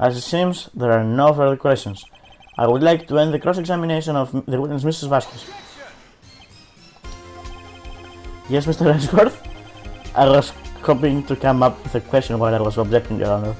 As it seems, there are no further questions. I would like to end the cross-examination of the witness, Mrs. Vasquez. Yes, Mr. Edgeworth? I was hoping to come up with a question while I was objecting, Your Honor.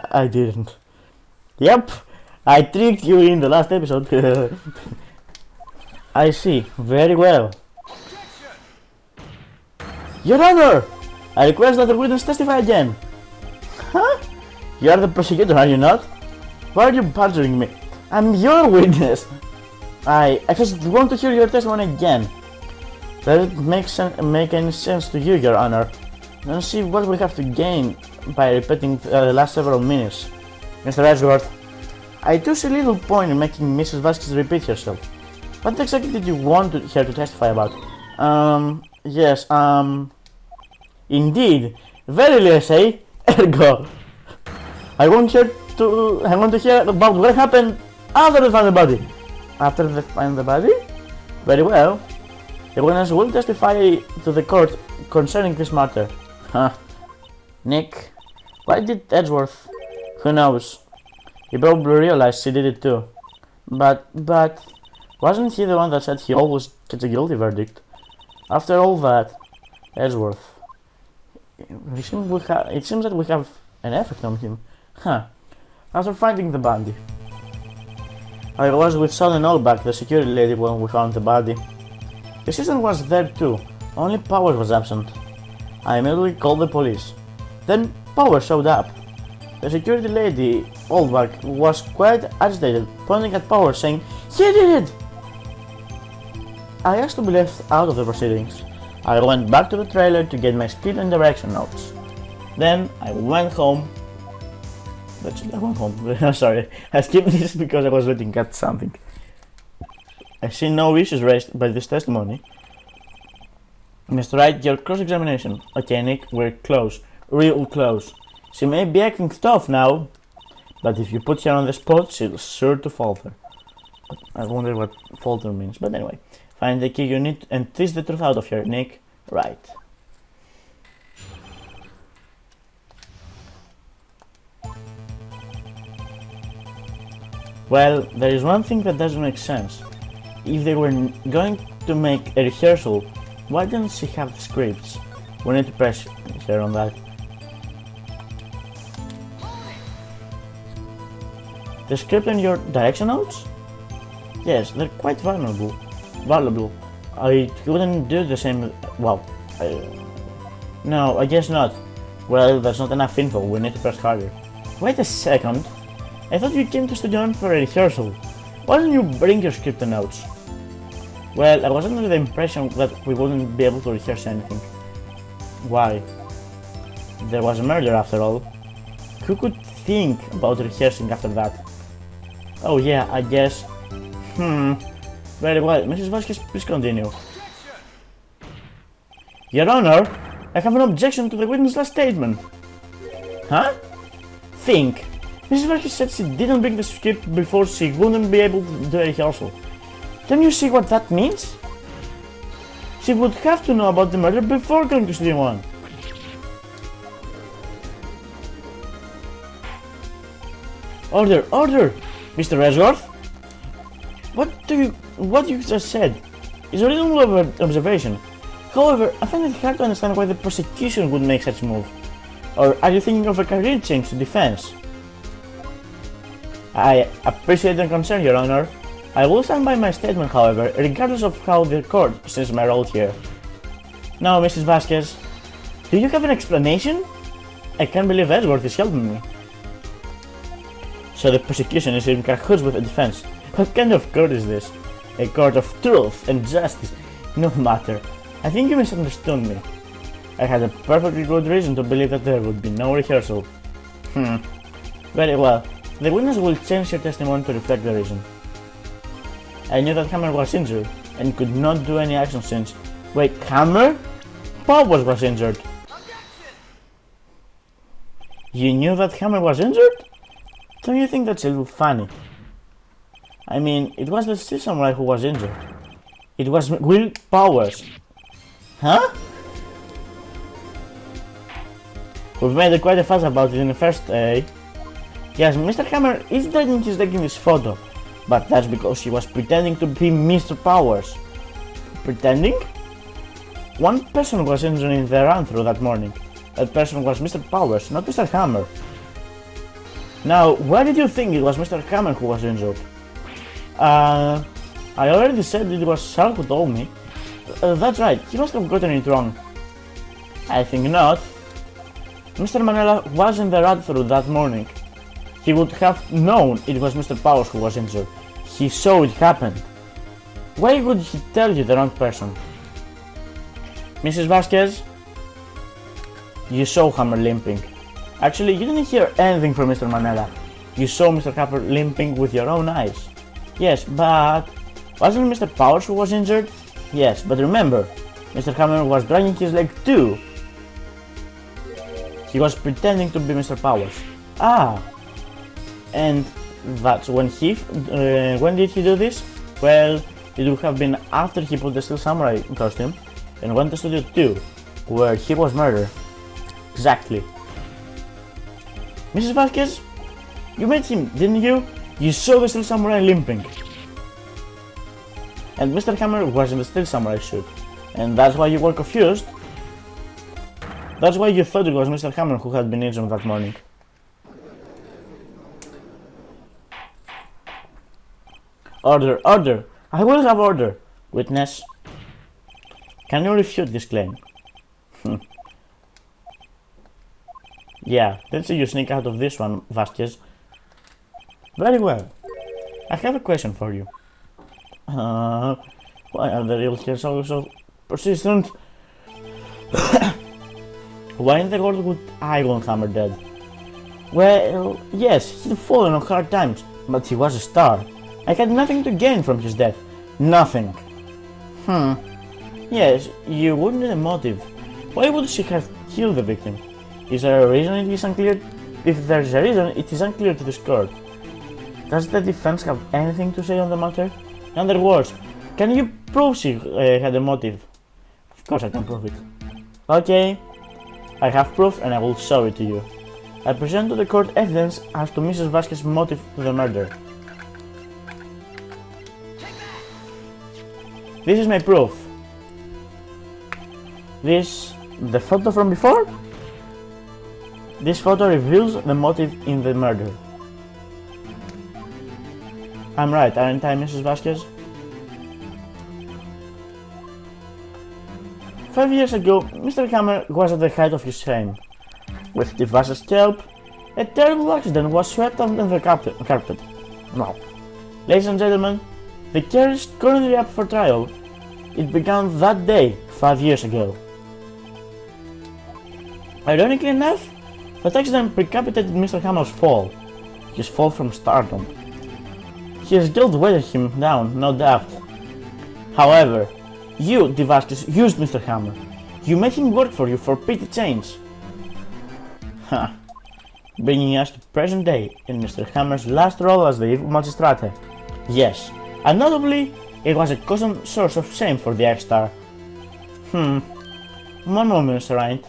I didn't. Yep, I tricked you in the last episode. I see, very well. Your Honor! I request that the witness testify again. Huh? You are the prosecutor, are you not? Why are you badgering me? I'm your witness! I just want to hear your testimony again. Does it make any sense to you, Your Honor? Don't see what we have to gain by repeating the last several minutes. Mr. Edgeworth, I do see little point in making Mrs. Vasquez repeat herself. What exactly did you want her to testify about? Yes, indeed. Verily I say, ergo. I want to hear about what happened after they found the body. After they find the body? Very well. The witness will testify to the court concerning this matter. Huh. Nick, why did Edgeworth? Who knows? He probably realized she did it too. But, wasn't he the one that said he always gets a guilty verdict? After all that, Edgeworth. It seems that we have an effect on him. Huh. After finding the body. I was with Son and Allback, the security lady, when we found the body. The assistant was there too, only Powers was absent. I immediately called the police. Then Powers showed up. The security lady, Allback, was quite agitated, pointing at Powers saying, "He did it!" I asked to be left out of the proceedings. I went back to the trailer to get my speed and direction notes. Then I went home. I went home. Sorry, I skipped this because I was looking at something. I see no issues raised by this testimony. Mr. Wright, your cross-examination. Okay, Nick, we're close. Real close. She may be acting tough now, but if you put her on the spot, she's sure to falter. I wonder what falter means, but anyway. Find the key you need and tease the truth out of her, Nick. Right. Well, there is one thing that doesn't make sense. If they were going to make a rehearsal, why didn't she have the scripts? We need to press her on that. The script and your direction notes? Yes, they're quite valuable. I couldn't do the same. Wow. No, I guess not. Well, that's not enough info. We need to press harder. Wait a second. I thought you came to Studio for a rehearsal. Why didn't you bring your script and notes? Well, I was under the impression that we wouldn't be able to rehearse anything. Why? There was a murder after all. Who could think about rehearsing after that? Oh yeah, I guess. Very well, Mrs. Vasquez, please continue. Your Honor, I have an objection to the witness' last statement. Huh? Think. Mrs. Vasquez said she didn't bring the script before she wouldn't be able to do a rehearsal. Can you see what that means? She would have to know about the murder before going to Studio 1. Order, order! Mr. Edgeworth? What you just said is a reasonable observation. However, I find it hard to understand why the prosecution would make such a move. Or are you thinking of a career change to defense? I appreciate the concern, Your Honor. I will stand by my statement, however, regardless of how the court sees my role here. Now, Mrs. Vasquez, do you have an explanation? I can't believe Edgeworth is helping me. So the prosecution is in cahoots with the defense. What kind of court is this? A court of truth and justice? No matter. I think you misunderstood me. I had a perfectly good reason to believe that there would be no rehearsal. Very well. The witness will change your testimony to reflect the reason. I knew that Hammer was injured and could not do any action since. Wait, Hammer? Powers was injured. You knew that Hammer was injured? Don't you think that's a little funny? I mean, it was the Steel Samurai who was injured. It was Will Powers. Huh? We've made quite a fuss about it in the first, Yes, Mr. Hammer is dragging his leg in this photo, but that's because he was pretending to be Mr. Powers. Pretending? One person was injured in the run-through that morning. That person was Mr. Powers, not Mr. Hammer. Now, why did you think it was Mr. Hammer who was injured? I already said it was Sal who told me. That's right, he must have gotten it wrong. I think not. Mr. Manella was in the run-through that morning. He would have known it was Mr. Powers who was injured. He saw it happen. Why would he tell you the wrong person? Mrs. Vasquez, you saw Hammer limping. Actually, you didn't hear anything from Mr. Manella. You saw Mr. Hammer limping with your own eyes. Yes, but wasn't Mr. Powers who was injured? Yes, but remember, Mr. Hammer was dragging his leg too. He was pretending to be Mr. Powers. Ah, and that's when when did he do this? Well, it would have been after he put the Steel Samurai costume and went to Studio 2, where he was murdered. Exactly. Mrs. Vasquez, you met him, didn't you? You saw the Steel Samurai limping. And Mr. Hammer was in the Steel Samurai suit, and that's why you were confused. That's why you thought it was Mr. Hammer who had been injured that morning. Order, order! I will have order! Witness, can you refute this claim? Yeah, let's see you sneak out of this one, Vasquez. Very well. I have a question for you. Why are the real here so persistent? Why in the world would I want Hammer dead? Well, yes, he'd fallen on hard times, but he was a star. I had nothing to gain from his death. Nothing. Yes, you would need a motive. Why would she have killed the victim? Is there a reason it is unclear? If there is a reason, it is unclear to this court. Does the defense have anything to say on the matter? In other words, can you prove she had a motive? Of course I can prove it. Okay, I have proof and I will show it to you. I present to the court evidence as to Mrs. Vasquez's motive to the murder. This is my proof. The photo from before? This photo reveals the motive in the murder. I'm right, aren't I, Mrs. Vasquez? 5 years ago, Mr. Hammer was at the height of his fame. With Steve Vass's help, a terrible accident was swept under the carpet. Now, ladies and gentlemen, the case is currently up for trial. It began that day, 5 years ago. Ironically enough, that accident precipitated Mr. Hammer's fall, his fall from stardom. His guilt weighed him down, no doubt. However, you, Vasquez, used Mr. Hammer. You made him work for you for petty change. Ha! Bringing us to present day in Mr. Hammer's last role as the evil magistrate. Yes, and notably, it was a constant source of shame for the X-Star. One moment, Mr. Wright.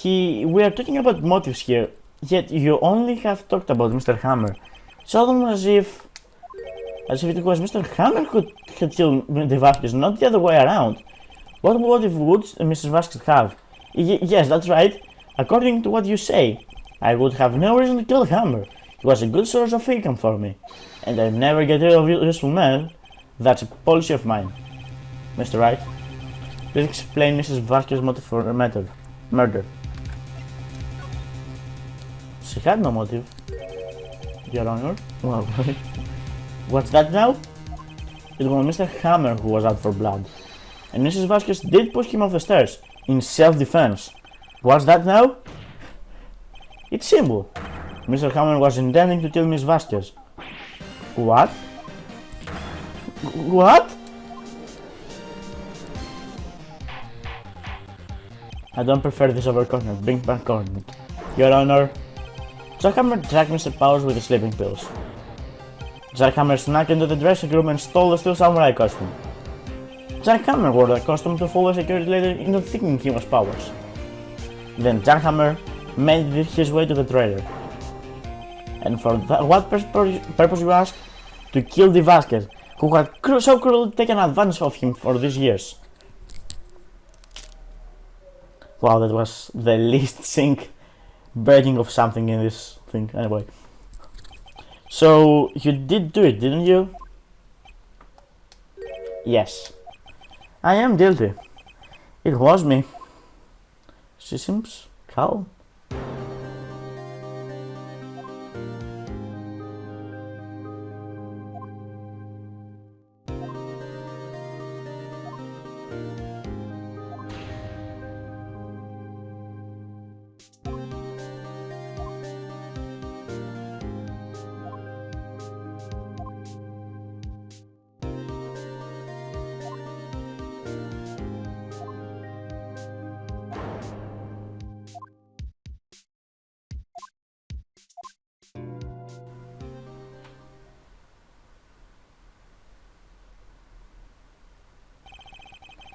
We are talking about motives here, yet you only have talked about Mr. Hammer. So as if it was Mr. Hammer who had killed the Vasquez, not the other way around. What motive would Mrs. Vasquez have? Yes, that's right. According to what you say, I would have no reason to kill Hammer. He was a good source of income for me, and I never get rid of useful men. That's a policy of mine. Mr. Wright, please explain Mrs. Vasquez's motive for the murder. She had no motive, Your Honor. Well, what's that now? It was Mr. Hammer who was out for blood, and Mrs. Vasquez did push him off the stairs in self-defense. What's that now? It's simple. Mr. Hammer was intending to kill Miss Vasquez. What? What? I don't prefer this overconfidence. Bring back confidence. Your Honor. Jack Hammer dragged Mr. Powers with the sleeping pills. Jack Hammer snuck into the dressing room and stole the Steel Samurai costume. Jack Hammer wore the costume to fool the security lady into thinking he was Powers. Then Jack Hammer made his way to the trailer. And for what purpose, you ask? To kill the Vasquez, who had so cruelly taken advantage of him for these years. Wow, that was the least sync breaking of something in this thing. Anyway. So, you did do it, didn't you? Yes. I am guilty. It was me. She seems calm.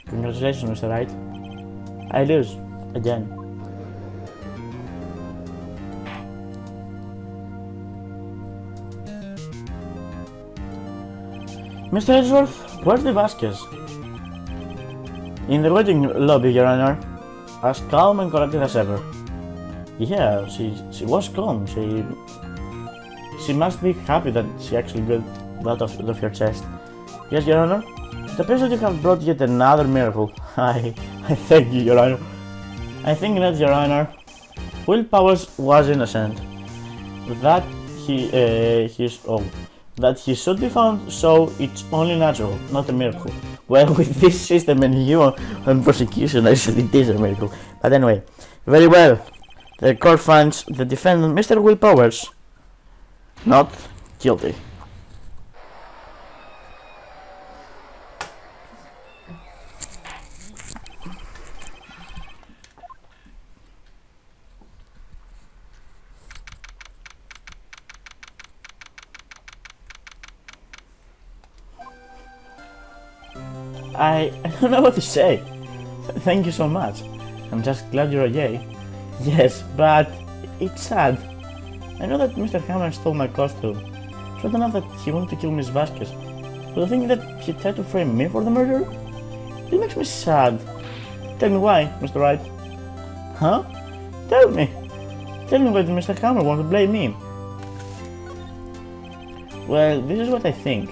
Congratulations, Mr. Wright. I lose. Again. Mr. Edgeworth, where's the Vasquez? In the waiting lobby, Your Honor. As calm and collected as ever. Yeah, she was calm. She must be happy that she actually got that off her chest. Yes, Your Honor? It appears that you have brought yet another miracle. I thank you, Your Honor. I think that, Your Honor, Will Powers was innocent. That that he should be found, so it's only natural, not a miracle. Well, with this system and you on prosecution, I said it is a miracle. But anyway, very well. The court finds the defendant, Mr. Will Powers, not guilty. I don't know what to say. Thank you so much. I'm just glad you're okay. Yes, but it's sad. I know that Mr. Hammer stole my costume. It's not enough that he wanted to kill Miss Vasquez. But the thing that he tried to frame me for the murder? It makes me sad. Tell me why, Mr. Wright. Huh? Tell me. Tell me why did Mr. Hammer want to blame me? Well, this is what I think.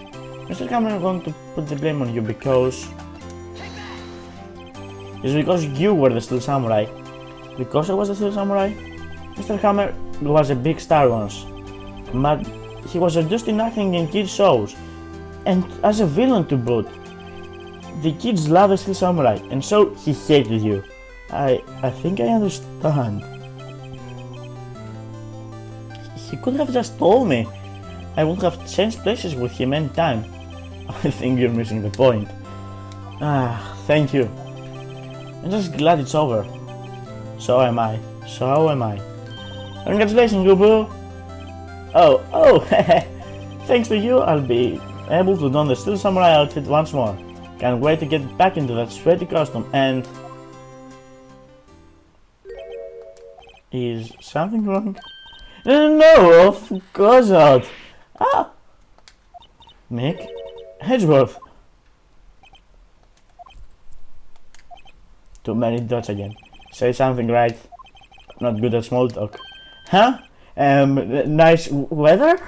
Mr. Hammer wanted to put the blame on you because... It's because you were the Steel Samurai. Because I was the Steel Samurai? Mr. Hammer was a big star once. But he was reduced in acting in kids' shows. And as a villain to boot. The kids love the Steel Samurai, and so he hated you. I think I understand. He could have just told me. I would have changed places with him any time. I think you're missing the point. Thank you. I'm just glad it's over. So am I. So am I. Congratulations, Gubu! Oh, thanks to you, I'll be able to don the Steel Samurai outfit once more. Can't wait to get back into that sweaty costume and... Is something wrong? No, of course not! Mick? Edgeworth! Too many dots again. Say something, right? Not good at small talk. Huh? Nice weather?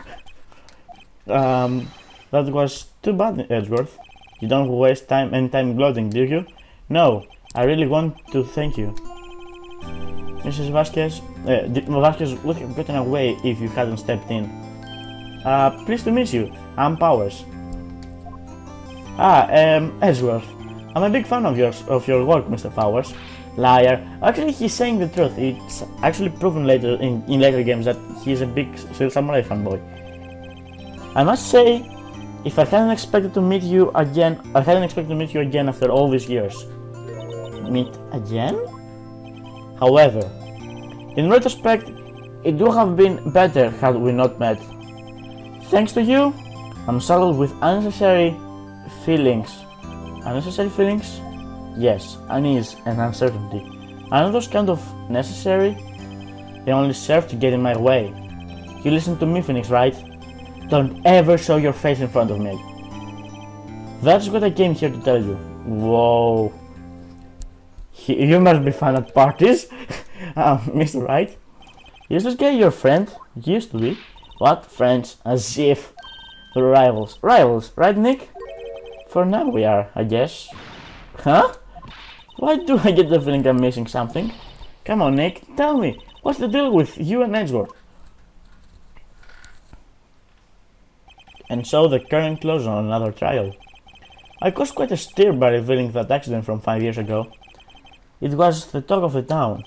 That was too bad, Edgeworth. You don't waste any time gloating, do you? No, I really want to thank you. Mrs. Vasquez, Vasquez would have gotten away if you hadn't stepped in. Pleased to meet you. I'm Powers. Edgeworth. I'm a big fan of your work, Mr. Powers. Liar. Actually, he's saying the truth. It's actually proven later in later games that he's a big Steel Samurai fanboy. I must say, if I hadn't expected to meet you again, after all these years. Meet again? However, in retrospect, it would have been better had we not met. Thanks to you, I'm saddled with unnecessary feelings. Unnecessary feelings? Yes, unease and uncertainty. Are those kind of necessary? They only serve to get in my way. You listen to me, Phoenix, right? Don't ever show your face in front of me. That's what I came here to tell you. Whoa. You must be fun at parties, Mr. Wright. Is this guy your friend? Used to be. What? Friends? As if. Rivals. Rivals, right, Nick? For now we are, I guess. Huh? Why do I get the feeling I'm missing something? Come on, Nick, tell me. What's the deal with you and Edgeworth? And so the current closed on another trial. I caused quite a stir by revealing that accident from 5 years ago. It was the talk of the town.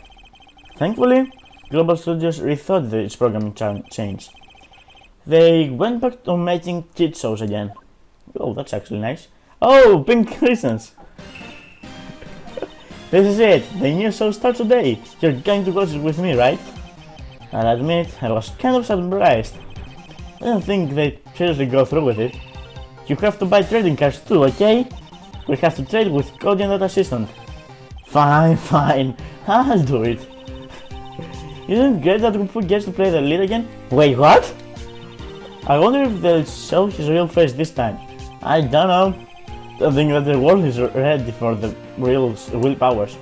Thankfully, Global Studios rethought its programming change. They went back to making kid shows again. Oh, that's actually nice. Oh, Pink Christmas! This is it, the new show starts today. You're going to watch it with me, right? I'll admit, I was kind of surprised. I don't think they'd seriously go through with it. You have to buy trading cards too, okay? We have to trade with Cody and that assistant. Fine, I'll do it. Isn't it great that Goku gets to play the lead again? Wait, what? I wonder if they'll show his real face this time. I don't know. I think that the world is ready for the real powers.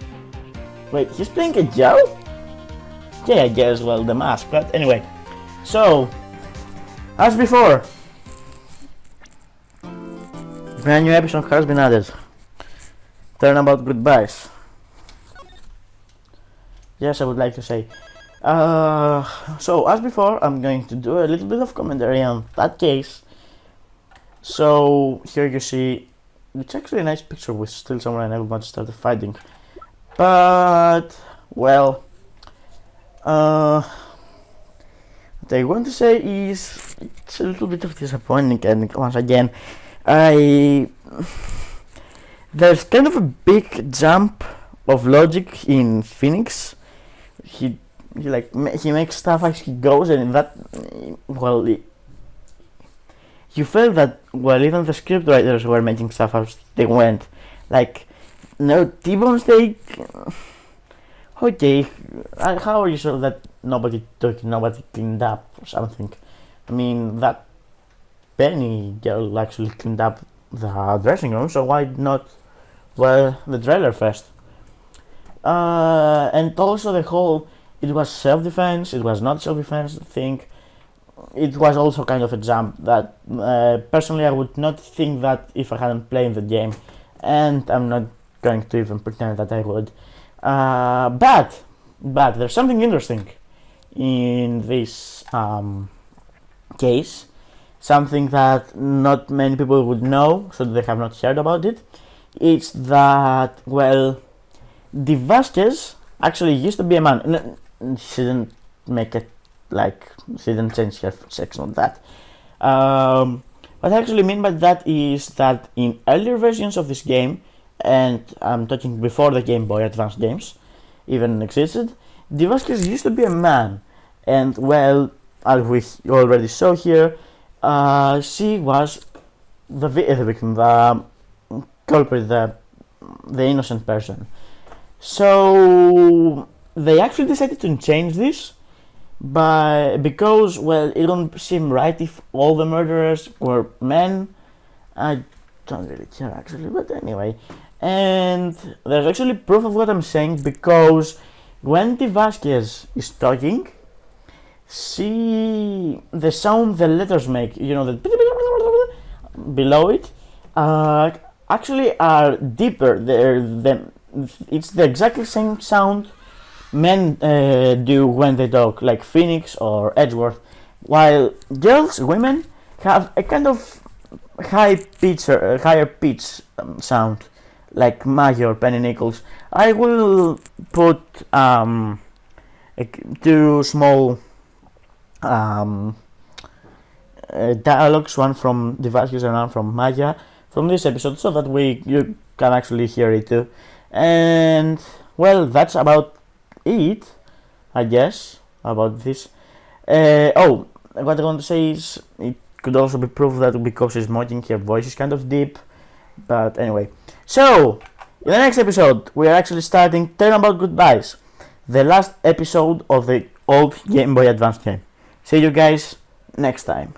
Wait, he's playing a Joe? Yeah, I guess, well, the mask, but anyway. So, as before, brand new episode has been added. Turnabout goodbyes. Yes, I would like to say. So, as before, I'm going to do a little bit of commentary on that case. So, here you see, it's actually a nice picture with still someone and everyone started fighting. But, well, what I want to say is, it's a little bit of disappointing, and once again, there's kind of a big jump of logic in Phoenix. He makes stuff as he goes, and that, well, you felt that, well, even the scriptwriters were making stuff as they went. Like, no T-bone steak. Okay, how are you sure that nobody cleaned up or something? I mean, that Penny girl actually cleaned up the dressing room, so why not, well, the trailer first? And also the whole, it was self-defense, it was not self-defense thing. It was also kind of a jump that, personally, I would not think that if I hadn't played the game, and I'm not going to even pretend that I would. But there's something interesting in this case, something that not many people would know, so they have not heard about it. It's that, well, the Vasquez actually used to be a man. She didn't make it, like, she didn't change her sex on that. What I actually mean by that is that in earlier versions of this game, and I'm talking before the Game Boy Advance games even existed, the Vasquez used to be a man, and, well, as we already saw here, she was the victim, the culprit, the innocent person. So they actually decided to change this because, well, it don't seem right if all the murderers were men. I don't really care actually, but anyway. And there's actually proof of what I'm saying, because when the Vasquez is talking, the sound the letters make, you know, the below it, actually are deeper. It's the exactly same sound men do when they talk, like Phoenix or Edgeworth, while women have a kind of higher pitch sound, like Maggie or Penny Nichols. I will put two small dialogues, one from the Vasquez and one from Maya, from this episode, so that you can actually hear it too. And, well, that's about it, I guess, about this. What I want to say is, it could also be proved that because she's mocking, her voice is kind of deep. But anyway, so in the next episode we are actually starting Turnabout Goodbyes, the last episode of the old Game Boy Advance game. See you guys next time.